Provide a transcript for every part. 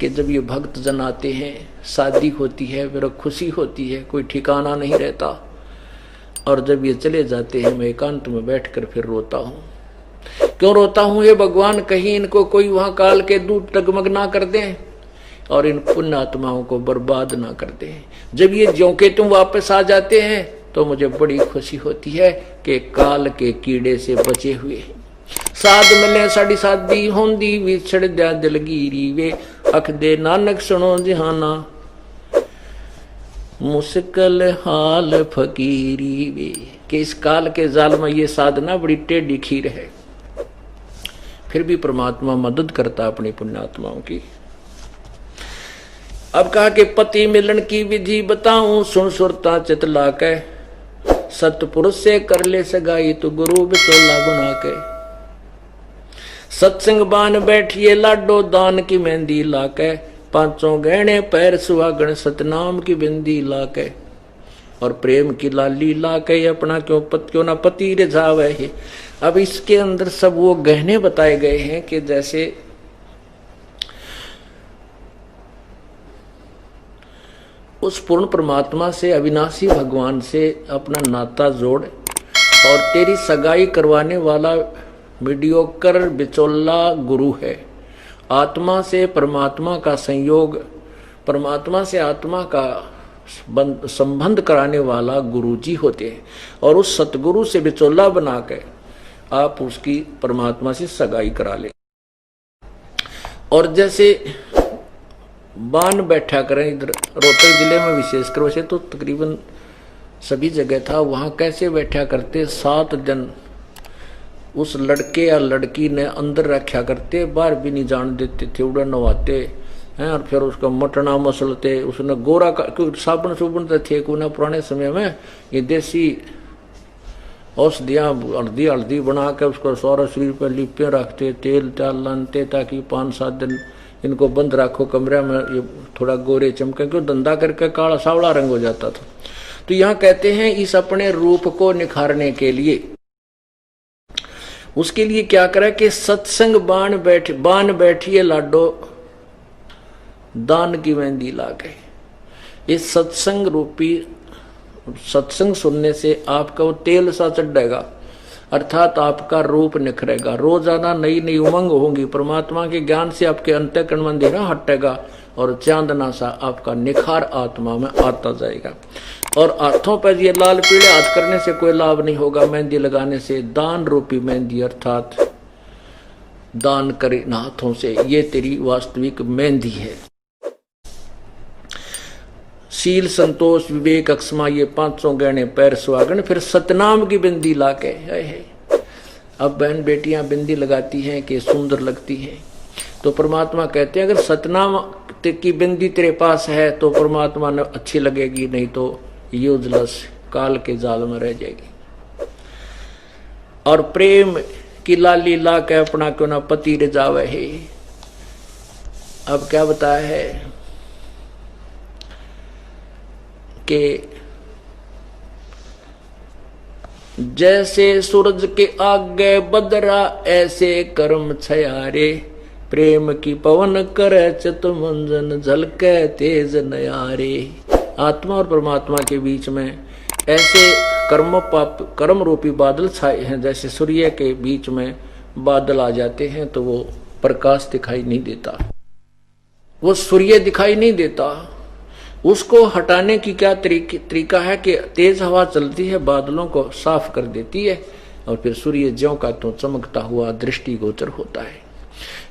कि जब ये भक्त जन आते हैं, शादी होती है, मेरा खुशी होती है, कोई ठिकाना नहीं रहता, और जब ये चले जाते हैं मैं एकांत में बैठकर फिर रोता हूँ। क्यों रोता हूँ? ये भगवान कहीं इनको कोई वहां काल के दूत डगमग ना कर दें और इन पुण्य आत्माओं को बर्बाद ना कर दें। जब ये ज्यों के तुम वापस आ जाते हैं तो मुझे बड़ी खुशी होती है कि काल के कीड़े से बचे हुए हैं। साध मिले साड़ी सादी होंदी विछड़ दिया दिलगीरी वे, अख दे नानक सुनो जहाना मुश्किल हाल फकीरी वे। कि इस काल के जाल में ये साधना बड़ी टेढ़ी खीर है, फिर भी परमात्मा मदद करता अपनी पुण्यात्माओं की। अब कहा कि पति मिलन की विधि बताऊं, सुन सुरता चितला के, सतपुरुष से कर ले सगाई तो गुरु बिचौला बना के। सत्संग बान बैठिए लाडो दान की मेहंदी लाके, पांचों गहने पैर सुहागण सतनाम की बिंदी लाके, और प्रेम की लाली लाके अपना क्यों ना पति रिझावे है। अब इसके अंदर सब वो गहने बताए गए हैं कि जैसे उस पूर्ण परमात्मा से, अविनाशी भगवान से अपना नाता जोड़, और तेरी सगाई करवाने वाला मीडियोकर बिचौला गुरु है। आत्मा से परमात्मा का संयोग, परमात्मा से आत्मा का संबंध कराने वाला गुरु जी होते हैं, और उस सतगुरु से बिचौला बना के आप उसकी परमात्मा से सगाई करा ले। और जैसे बान बैठा करें, इधर रोहतक जिले में विशेषकर, वैसे तो तकरीबन सभी जगह था, वहां कैसे बैठा करते, 7 दिन उस लड़के या लड़की ने अंदर रखा करते, बाहर भी नहीं जान देते थे, उड़ा नवाते हैं, और फिर उसका मटना मसलते, उसने गोरा का, क्योंकि साबुन सुबुन तो थे को ना पुराने समय में, ये देसी औषधियाँ हल्दी हल्दी बना के उसको सारा शरीर पर लिपे रखते, तेल ताल लानते, ताकि 5-7 दिन इनको बंद रखो कमरे में, ये थोड़ा गोरे चमके, क्यों धंधा करके काला सावला रंग हो जाता था। तो यहाँ कहते हैं इस अपने रूप को निखारने के लिए, उसके लिए क्या करे कि सत्संग बान बैठिए लाडो दान की मेहंदी लाके। इस सत्संग रूपी, सत्संग सुनने से आपका वो तेल सा चढ़ेगा, अर्थात आपका रूप निखरेगा, रोजाना नई नई उमंग होंगी, परमात्मा के ज्ञान से आपके अंतःकरण में अंधेरा हटेगा, और चांदना सा आपका निखार आत्मा में आता जाएगा। और हाथों पर ये लाल पीले हाथ करने से कोई लाभ नहीं होगा, मेहंदी लगाने से, दान रूपी मेहंदी, अर्थात दान करे हाथों से, ये तेरी वास्तविक मेहंदी है। शील संतोष विवेक अक्षमा, ये 500 गहने पैर सुहागण, फिर सतनाम की बिंदी लाके। अब बहन बेटियां बिंदी लगाती हैं कि सुंदर लगती हैं, तो परमात्मा कहते हैं अगर सतनाम की बिंदी तेरे पास है तो परमात्मा ने अच्छी लगेगी, नहीं तो यूजलेस काल के जाल में रह जाएगी। और प्रेम की लाली ला के अपना क्यों ना पति रिझावे है। अब क्या बताया है कि जैसे सूरज के आगे बदरा ऐसे कर्म छयारे, प्रेम की पवन करे चितमंजन झलके तेज नयारे। आत्मा और परमात्मा के बीच में ऐसे कर्म रूपी बादल छाए हैं, जैसे सूर्य के बीच में बादल आ जाते हैं तो वो प्रकाश दिखाई नहीं देता, वो सूर्य दिखाई नहीं देता। उसको हटाने की क्या तरीका है कि तेज हवा चलती है, बादलों को साफ कर देती है, और फिर सूर्य ज्यों का त्यों चमकता हुआ दृष्टिगोचर होता है।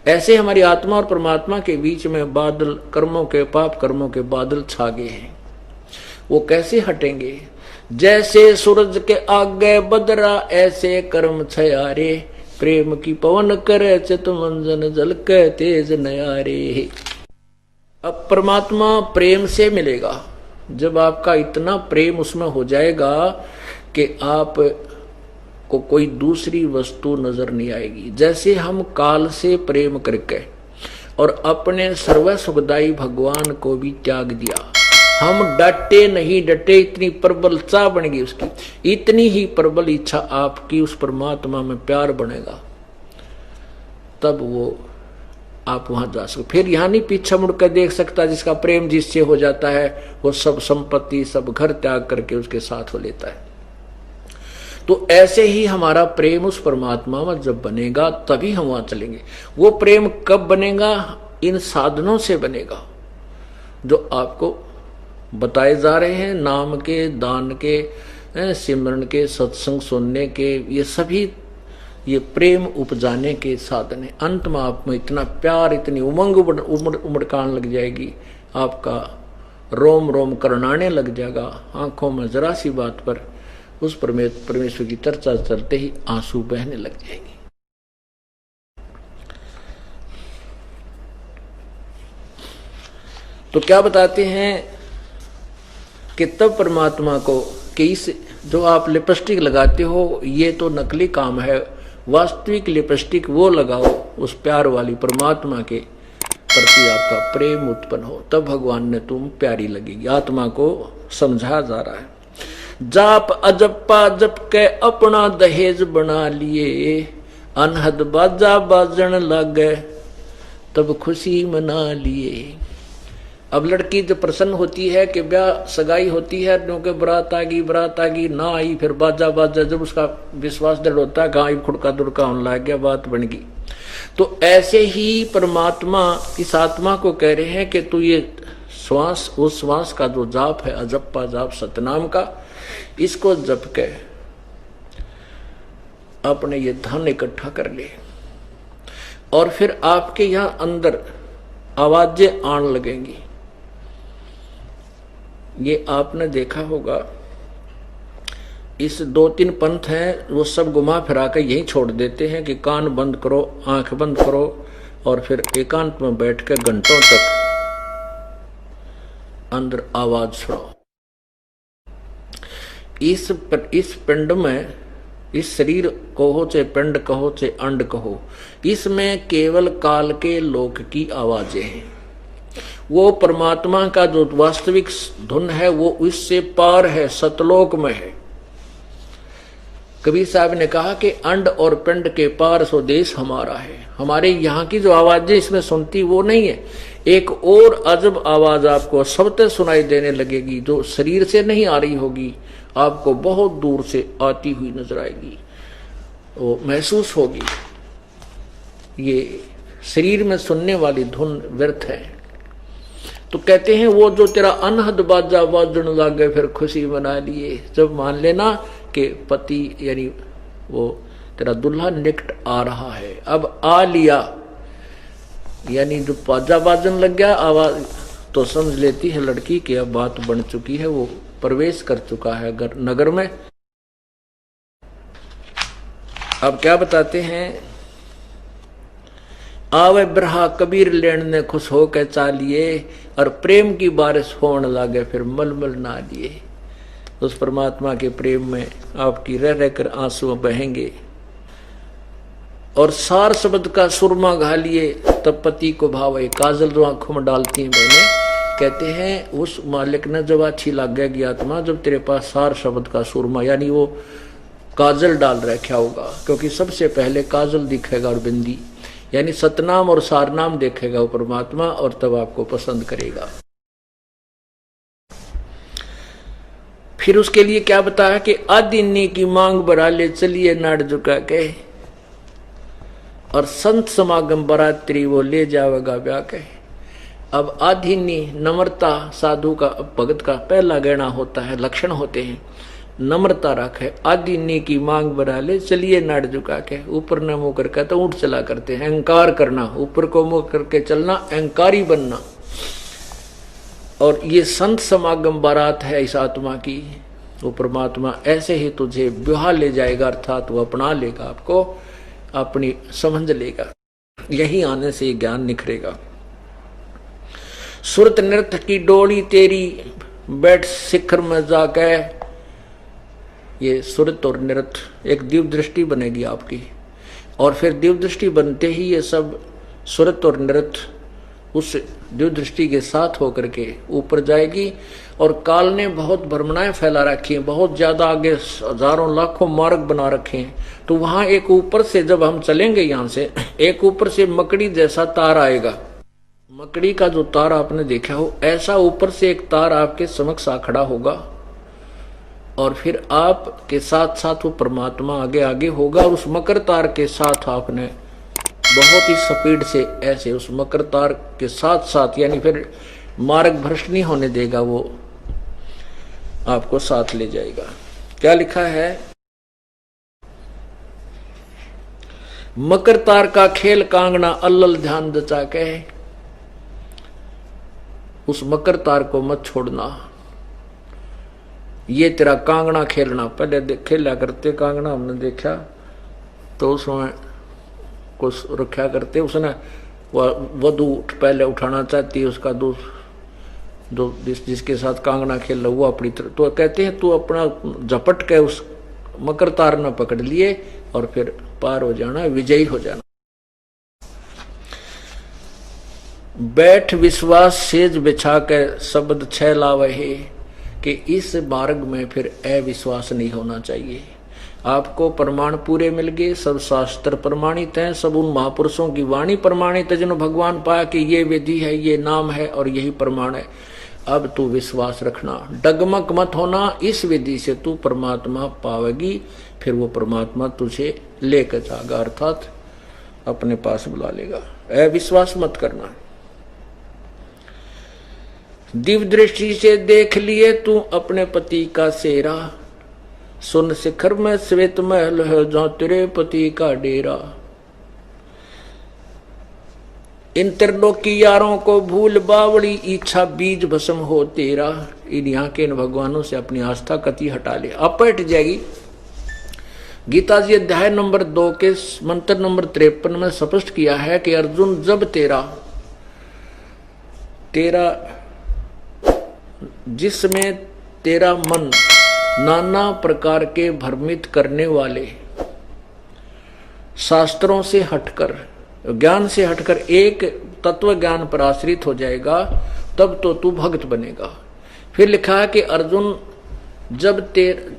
ऐसे हमारी आत्मा और परमात्मा के बीच में बादल, कर्मों के, पाप कर्मों के बादल छा गए हैं। वो कैसे हटेंगे? जैसे सूरज के आगे बदरा ऐसे कर्म छयारे, प्रेम की पवन करे चितमंजन झलके तेज नयारे। अब परमात्मा प्रेम से मिलेगा, जब आपका इतना प्रेम उसमें हो जाएगा कि आप को कोई दूसरी वस्तु नजर नहीं आएगी। जैसे हम काल से प्रेम करके और अपने सर्व सुखदायी भगवान को भी त्याग दिया, हम डटे नहीं डटे, इतनी प्रबल चाह बन गई उसकी, इतनी ही प्रबल इच्छा आपकी उस परमात्मा में प्यार बनेगा, तब वो आप वहां जा सकते। फिर यहां नहीं पीछे मुड़कर देख सकता। जिसका प्रेम जिससे हो जाता है वो सब संपत्ति सब घर त्याग करके उसके साथ हो लेता है। तो ऐसे ही हमारा प्रेम उस परमात्मा में जब बनेगा तभी हम वहां चलेंगे। वो प्रेम कब बनेगा? इन साधनों से बनेगा जो आपको बताए जा रहे हैं, नाम के, दान के, सिमरन के, सत्संग सुनने के, ये सभी ये प्रेम उपजाने के साधन है। अंत में आप में इतना प्यार, इतनी उमंग उमड़कान लग जाएगी, आपका रोम रोम करनाने लग जाएगा, आंखों में जरा सी बात पर उस परमेश्वर की चर्चा चलते ही आंसू बहने लग जाएंगे। तो क्या बताते हैं कि तब परमात्मा को कि इस जो आप लिपस्टिक लगाते हो ये तो नकली काम है, वास्तविक लिपस्टिक वो लगाओ उस प्यार वाली परमात्मा के प्रति आपका प्रेम उत्पन्न हो, तब भगवान ने तुम प्यारी लगेगी। आत्मा को समझाया जा रहा है। जाप अजप्पा जप के अपना दहेज बना लिए, अनहद बाजा बाजन लग गए तब खुशी मना लिए। अब लड़की जब प्रसन्न होती है कि ब्याह सगाई होती है, क्योंकि बरात आ गई ना आई, फिर बाजा बाजा, जब उसका विश्वास दृढ़ होता है कहाँ खुड़का दुड़का होने लग गया, बात बन गई। तो ऐसे ही परमात्मा इस आत्मा को कह रहे हैं कि तू ये श्वास, उस श्वास का जो जाप है अजप्पा जाप सतनाम का, इसको जप के अपने ये धन इकट्ठा कर ले। और फिर आपके यहां अंदर आवाजें आने लगेंगी। ये आपने देखा होगा, इस 2-3 पंथ हैं वो सब घुमा फिरा कर यही छोड़ देते हैं कि कान बंद करो, आंख बंद करो और फिर एकांत में बैठ कर घंटों तक अंदर आवाज सुनो। इस पिंड में, इस शरीर कहो चाहे पिंड कहो चाहे अंड कहो, इसमें केवल काल के लोक की आवाजें हैं। वो परमात्मा का जो वास्तविक धुन है वो इससे पार है, सतलोक में है। कबीर साहब ने कहा कि अंड और पिंड के पार सो देश हमारा है। हमारे यहाँ की जो आवाजें इसमें सुनती वो नहीं है, एक और अजब आवाज आपको सबसे सुनाई देने लगेगी जो शरीर से नहीं आ रही होगी, आपको बहुत दूर से आती हुई नजर आएगी, वो महसूस होगी। ये शरीर में सुनने वाली धुन व्यर्थ है। तो कहते हैं वो जो तेरा अनहद बाजा बाजन लागे फिर खुशी मना लिए। जब मान लेना कि पति यानी वो तेरा दुल्हा निकट आ रहा है, अब आ लिया, यानी जो बाजा बाजन लग गया आवाज, तो समझ लेती है लड़की कि अब बात बन चुकी है, वो प्रवेश कर चुका है नगर में। अब क्या बताते हैं, आवे ब्रहा कबीर लेन ने खुश होकर चालिए और प्रेम की बारिश होने लगे फिर मलमल ना लिए। उस परमात्मा के प्रेम में आपकी रह रहकर आंसू बहेंगे और सार शब्द का सुरमा घालिए तब पति को भावे। काजल जो आंखों में डालती हैं बहने, कहते हैं उस मालिक ने जब अच्छी लागेगी आत्मा, जब तेरे पास सार शब्द का सुरमा यानी वो काजल डाल रखा होगा, क्योंकि सबसे पहले काजल दिखेगा और बिंदी, यानी सतनाम और सारनाम देखेगा वो परमात्मा और तब आपको पसंद करेगा। फिर उसके लिए क्या बताया कि आदिन्नी की मांग बरा ले चलिए नाड़ झुका के, और संत समागम बरात्री वो ले जावेगा ब्याह के। अब आदिन्नी नम्रता साधु का भगत का पहला गहना होता है, लक्षण होते हैं, नम्रता रखे। आदिन्नी की मांग बरा ले चलिए नाड़ झुका के, ऊपर न मुंह करके तो ऊंट चला करते हैं, अहंकार करना, ऊपर को मुंह करके चलना, अहंकारी बनना। और ये संत समागम बारात है इस आत्मा की। वो परमात्मा ऐसे ही तुझे ब्याह ले जाएगा, अर्थात वो अपना लेगा, आपको अपनी समझ लेगा। यही आने से ज्ञान निखरेगा। सुरत नृत्य की डोली तेरी बैठ शिखर में जाके, ये सुरत और नृत्य एक दिव्य दृष्टि बनेगी आपकी। और फिर दिव्य दृष्टि बनते ही ये सब सुरत और नृत्य उस दिव्य दृष्टि के साथ होकर के ऊपर जाएगी। और काल ने बहुत भ्रमणाएं फैला रखी हैं, बहुत ज्यादा आगे हजारों लाखों मार्ग बना रखे हैं। तो वहां एक ऊपर से जब हम चलेंगे यहां से, एक ऊपर से मकड़ी जैसा तार आएगा। मकड़ी का जो तार आपने देखा हो, ऐसा ऊपर से एक तार आपके समक्ष आ खड़ा होगा और फिर आपके साथ साथ वो परमात्मा आगे आगे होगा। और उस मकर तार के साथ आपने बहुत ही स्पीड से ऐसे उस मकर तार के साथ साथ, यानी फिर मार्ग भ्रष्ट नहीं होने देगा, वो आपको साथ ले जाएगा। क्या लिखा है? मकर तार का खेल कांगना अल्लल ध्यान दचा के, उस मकर तार को मत छोड़ना, ये तेरा कांगना खेलना। पहले खेला करते कांगना, हमने देखा तो उसमें कुछ रखा करते, उसने वधू पहले उठाना चाहती है उसका जिसके साथ कांगना खेल रहा वो अपनी तरफ, तो कहते हैं तू अपना झपट के उस मकर तार न पकड़ लिए और फिर पार हो जाना, विजयी हो जाना। बैठ विश्वास सेज बिछा के शब्द छह लावहे, कि इस मार्ग में फिर अविश्वास नहीं होना चाहिए। आपको प्रमाण पूरे मिल गए, सब शास्त्र प्रमाणित हैं, सब उन महापुरुषों की वाणी प्रमाणित है जिन्होंने भगवान पाया कि ये विधि है, ये नाम है और यही प्रमाण है। अब तू विश्वास रखना, डगमग मत होना, इस विधि से तू परमात्मा पावेगी, फिर वो परमात्मा तुझे लेकर जाएगा, अर्थात अपने पास बुला लेगा। अविश्वास मत करना। दिव्य दृष्टि से देख लिए तू अपने पति का सेरा, सुन शिखर में श्वेत महल है जहां तेरे पति का डेरा। इन त्रिलोकी यारों को भूल बावड़ी, इच्छा बीज भस्म हो तेरा। इन यहाँ के इन भगवानों से अपनी आस्था कति हटा ले, आप हट जाएगी। गीता जी अध्याय नंबर 2 के मंत्र नंबर 53 में स्पष्ट किया है कि अर्जुन, जब तेरा जिसमें तेरा मन नाना प्रकार के भ्रमित करने वाले शास्त्रों से हटकर, ज्ञान से हटकर एक तत्व ज्ञान पर आश्रित हो जाएगा, तब तो तू भक्त बनेगा। फिर लिखा है कि अर्जुन, जब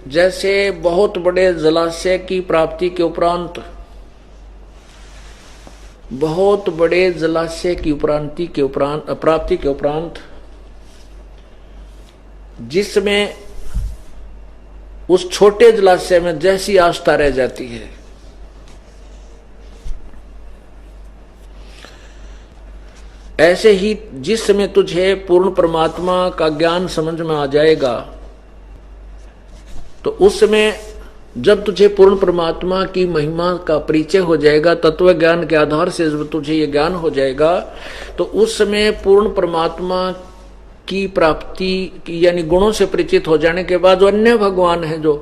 जैसे बहुत बड़े जलाशय की प्राप्ति के उपरांत, बहुत बड़े जलाशय की प्राप्ति के उपरांत जिसमें उस छोटे जलाशय में जैसी आस्था रह जाती है, ऐसे ही जिस समय तुझे पूर्ण परमात्मा का ज्ञान समझ में आ जाएगा, तो उस समय जब तुझे पूर्ण परमात्मा की महिमा का परिचय हो जाएगा, तत्व ज्ञान के आधार से जब तुझे ये ज्ञान हो जाएगा, तो उस समय पूर्ण परमात्मा की प्राप्ति यानी गुणों से परिचित हो जाने के बाद जो अन्य भगवान है, जो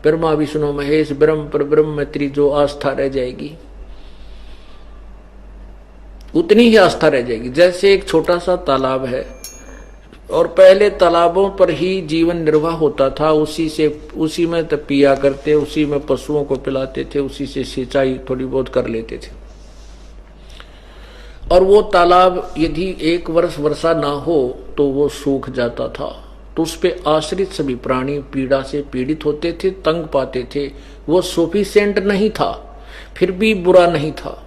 ब्रह्मा विष्णु महेश ब्रह्म पर ब्रह्म जो आस्था रह जाएगी, उतनी ही आस्था रह जाएगी। जैसे एक छोटा सा तालाब है और पहले तालाबों पर ही जीवन निर्वाह होता था, उसी में तब पिया करते, उसी में पशुओं को पिलाते थे, उसी से सिंचाई थोड़ी बहुत कर लेते थे। और वो तालाब यदि एक वर्ष वर्षा ना हो तो वो सूख जाता था, तो उस पे आश्रित सभी प्राणी पीड़ा से पीड़ित होते थे, तंग पाते थे। वो सफिशिएंट नहीं था, फिर भी बुरा नहीं था।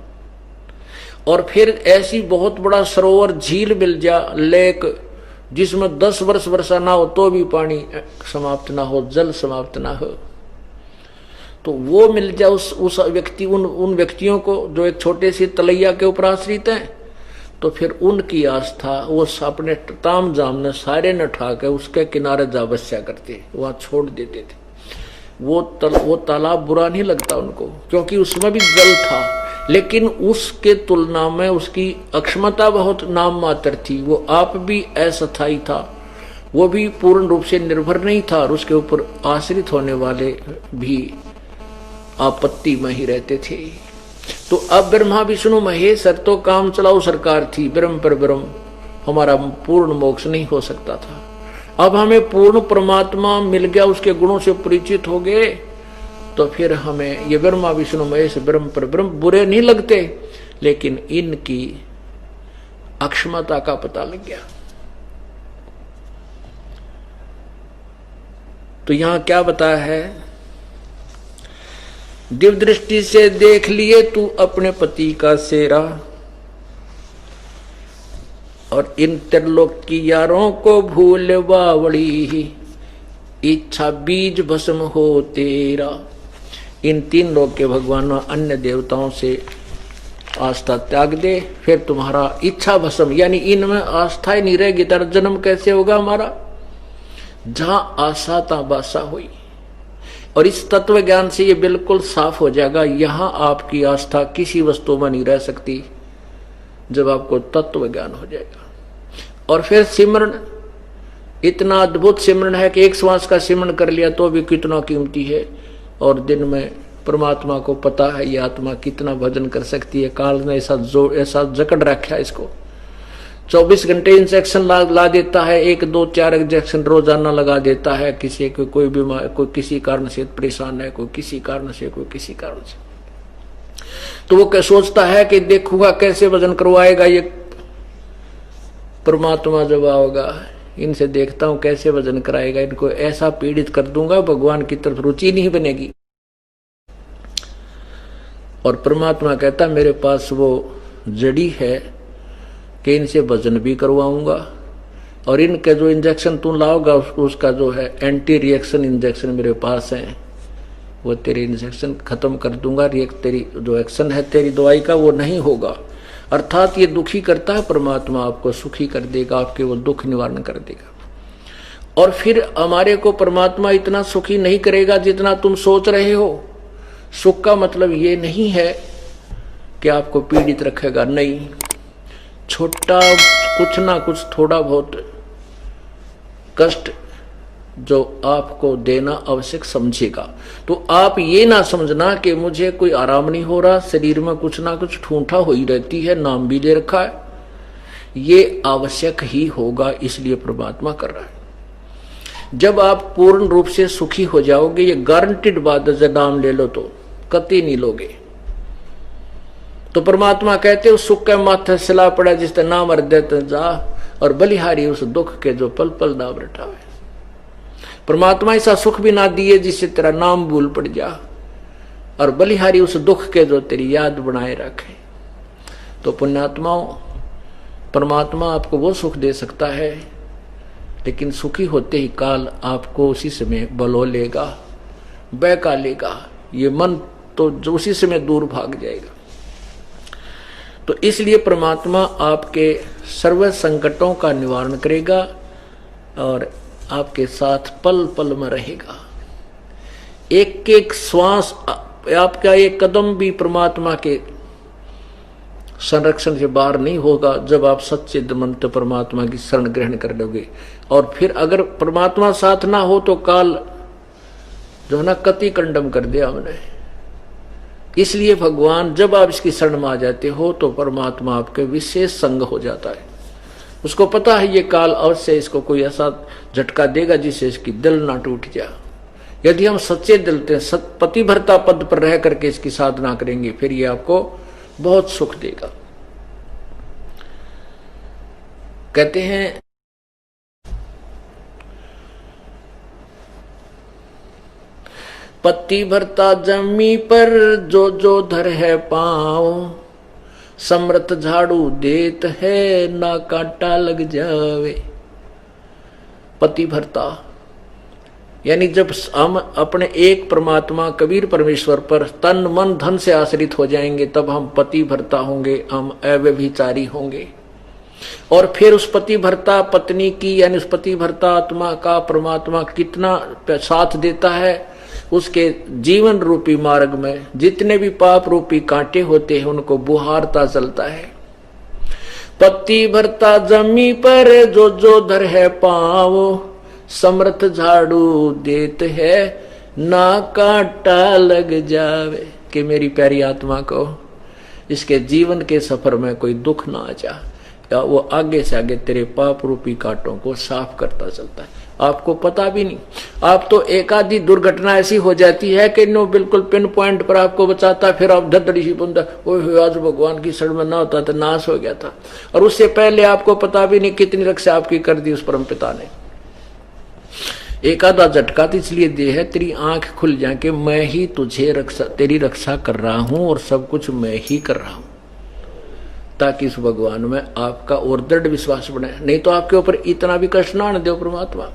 और फिर ऐसी बहुत बड़ा सरोवर झील मिल जा, लेक, जिसमें 10 वर्ष वर्षा ना हो तो भी पानी समाप्त ना हो, जल समाप्त ना हो, तो वो मिल जाए उस व्यक्ति, उन व्यक्तियों को जो एक छोटे से तलैया के ऊपर आश्रित हैं, तो फिर उनकी आस्था वो अपने ताम जाम ने सारे न उठा के उसके किनारे जा बस्या करते, वहां छोड़ देते थे। वो तालाब बुरा नहीं लगता उनको, क्योंकि उसमें भी जल था, लेकिन उसके तुलना में उसकी अक्षमता बहुत नाम मात्र थी। वो आप भी अस्थायी था, वो भी पूर्ण रूप से निर्भर नहीं था, और उसके ऊपर आश्रित होने वाले भी आपत्ति में ही रहते थे। तो अब ब्रह्मा विष्णु महेश तो काम चलाऊ सरकार थी, ब्रह्म पर ब्रह्म, हमारा पूर्ण मोक्ष नहीं हो सकता था। अब हमें पूर्ण परमात्मा मिल गया, उसके गुणों से परिचित हो गए, तो फिर हमें ये ब्रह्मा विष्णु महेश ब्रह्म पर ब्रह्म बुरे नहीं लगते, लेकिन इनकी अक्षमता का पता लग गया। तो यहां क्या बताया है, दिव्य दृष्टि से देख लिए तू अपने पति का सेरा, और इन त्रिलोक की यारों को भूल बावड़ी, इच्छा बीज भस्म हो तेरा। इन तीन लोक के भगवानों अन्य देवताओं से आस्था त्याग दे, फिर तुम्हारा इच्छा भस्म, यानी इनमें आस्था ही नहीं रहेगी, तेरा जन्म कैसे होगा हमारा। जहां आशा ता बासा हुई। और इस तत्व ज्ञान से ये बिल्कुल साफ हो जाएगा, यहां आपकी आस्था किसी वस्तु में नहीं रह सकती जब आपको तत्व ज्ञान हो जाएगा। और फिर सिमरन, इतना अद्भुत सिमरन है कि एक श्वास का सिमरन कर लिया तो भी कितना कीमती है। और दिन में परमात्मा को पता है ये आत्मा कितना भजन कर सकती है। काल ने ऐसा जकड़ रखा है इसको, 24 घंटे इंजेक्शन ला देता है, 1 2 4 इंजेक्शन रोजाना लगा देता है। किसी को कोई बीमार, कोई किसी कारण से परेशान है, कोई किसी कारण से, कोई किसी कारण से, तो वो क्या सोचता है कि देखूंगा कैसे वजन करवाएगा ये परमात्मा जब आओगा, इनसे देखता हूं कैसे वजन कराएगा, इनको ऐसा पीड़ित कर दूंगा भगवान की तरफ रुचि नहीं बनेगी। और परमात्मा कहता मेरे पास वो जड़ी है कि इनसे वजन भी करवाऊंगा, और इनके जो इंजेक्शन तू लाओगा उसका जो है एंटी रिएक्शन इंजेक्शन मेरे पास है, वो तेरे इंजेक्शन खत्म कर दूंगा। तेरी जो एक्शन है तेरी दवाई का वो नहीं होगा। अर्थात ये दुखी करता है परमात्मा, आपको सुखी कर देगा, आपके वो दुख निवारण कर देगा। और फिर हमारे को परमात्मा इतना सुखी नहीं करेगा जितना तुम सोच रहे हो। सुख का मतलब ये नहीं है कि आपको पीड़ित रखेगा, नहीं, छोटा कुछ ना कुछ थोड़ा बहुत कष्ट जो आपको देना आवश्यक समझेगा। तो आप ये ना समझना कि मुझे कोई आराम नहीं हो रहा, शरीर में कुछ ना कुछ ठूंठा हो ही रहती है, नाम भी ले रखा है, ये आवश्यक ही होगा, इसलिए परमात्मा कर रहा है। जब आप पूर्ण रूप से सुखी हो जाओगे, ये गारंटीड बात है, नाम ले लो तो कतई नहीं लोगे। तो परमात्मा कहते उस सुख के माथे सिला पड़ा जिसते नाम हृदय जा, और बलिहारी उस दुख के जो पल पल नाम रटावे। परमात्मा ऐसा सुख भी ना दिए जिससे तेरा नाम भूल पड़ जा, और बलिहारी उस दुख के जो तेरी याद बनाए रखे। तो पुण्यात्माओं, परमात्मा आपको वो सुख दे सकता है, लेकिन सुखी होते ही काल आपको उसी समय बलो लेगा, बहका लेगा, ये मन तो जो उसी समय दूर भाग जाएगा। तो इसलिए परमात्मा आपके सर्व संकटों का निवारण करेगा और आपके साथ पल पल में रहेगा। एक एक श्वास, आपका एक कदम भी परमात्मा के संरक्षण से बाहर नहीं होगा जब आप सच्चे मन से परमात्मा की शरण ग्रहण कर लोगे। और फिर अगर परमात्मा साथ ना हो तो काल जो है ना कति कंडम कर दिया हमने। इसलिए भगवान जब आप इसकी शरण में आ जाते हो तो परमात्मा आपके विशेष संग हो जाता है। उसको पता है ये काल अवश्य इसको कोई ऐसा झटका देगा जिससे इसकी दिल ना टूट जाए। यदि हम सच्चे दिल से पतिव्रता पद पर रह करके इसकी साधना करेंगे फिर ये आपको बहुत सुख देगा। कहते हैं पतिव्रता जमी पर जो जो धर है पाँव, समृत झाड़ू देत है ना कांटा लग जावे। पतिव्रता यानी जब हम अपने एक परमात्मा कबीर परमेश्वर पर तन मन धन से आश्रित हो जाएंगे तब हम पतिव्रता होंगे, हम अव्यभिचारी होंगे। और फिर उस पतिव्रता पत्नी की यानी उस पतिव्रता आत्मा का परमात्मा कितना साथ देता है। उसके जीवन रूपी मार्ग में जितने भी पाप रूपी कांटे होते हैं उनको बुहारता चलता है। पतिव्रता जमी पर जो जो धर है पाँव, समर्थ झाड़ू देत है ना कांटा लग जावे। कि मेरी प्यारी आत्मा को इसके जीवन के सफर में कोई दुख ना आ जाए, या वो आगे से आगे तेरे पाप रूपी कांटों को साफ करता चलता है। आपको पता भी नहीं। आप तो एक आधी दुर्घटना ऐसी हो जाती है कि नो बिल्कुल पिन पॉइंट पर आपको बचाता, फिर आप धड़धड़ी सी बुंदा, ओह आज भगवान की शरण में ना होता तो नाश हो गया था। और उससे पहले आपको पता भी नहीं कितनी रक्षा आपकी कर दी उस परम पिता ने। एक आधा झटका तो इसलिए दे है तेरी आंख खुल जाए कि मैं ही तुझे तेरी रक्षा कर रहा हूं और सब कुछ मैं ही कर रहा हूं, ताकि इस भगवान में आपका और दृढ़ विश्वास बने। नहीं तो आपके ऊपर इतना भी कष्ट ना दे परमात्मा।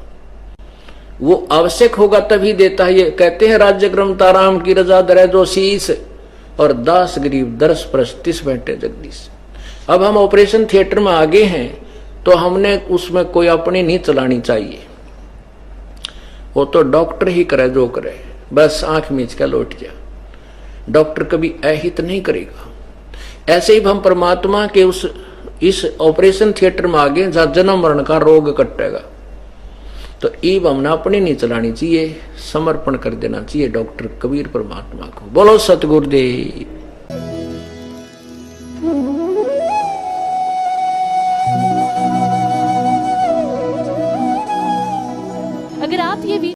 वो आवश्यक होगा तभी देता है। ये कहते हैं राज्य क्रम ताराम की रजा दरे जो शीस, और दास गरीब दरस प्रस्तिस बैठे जगदीश। अब हम ऑपरेशन थिएटर में आगे हैं तो हमने उसमें कोई अपनी नहीं चलानी चाहिए, वो तो डॉक्टर ही करे जो करे, बस आंख मीच कर लौट जा। डॉक्टर कभी अहित नहीं करेगा। ऐसे ही हम परमात्मा के इस ऑपरेशन थिएटर में आगे जहां जन्म मरण का रोग कटेगा, तो ईब हमने अपनी नहीं चलानी चाहिए, समर्पण कर देना चाहिए डॉक्टर कबीर परमात्मा को। बोलो सतगुरुदेव।